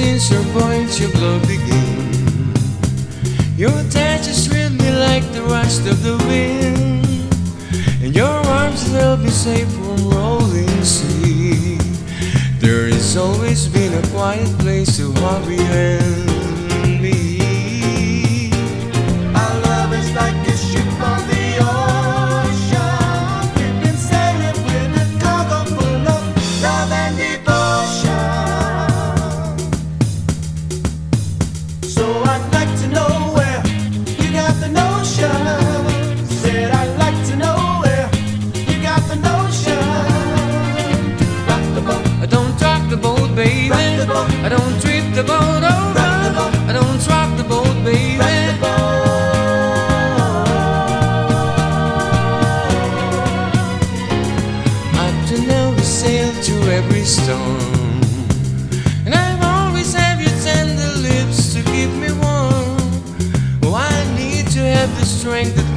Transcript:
since your point of love began. Your touches thrill me like the rush of the wind, and your arms held me safe from rolling sea. There has always been a quiet place to hold me and me. Our love is like a ship on the ocean. We've been sailing with a cargo full of love and devotion. So I'd like to know where you got the notion. Said I'd like to know where you got the notion. Rock the boat. I don't rock the boat, baby. Rock the boat. I don't trip the boat over. Rock the boat. I don't rock the boat, baby. Rock the boat. Up to now we sailed through every storm, and I've always had your tender lips to keep me warm. Oh, I need to have the strength that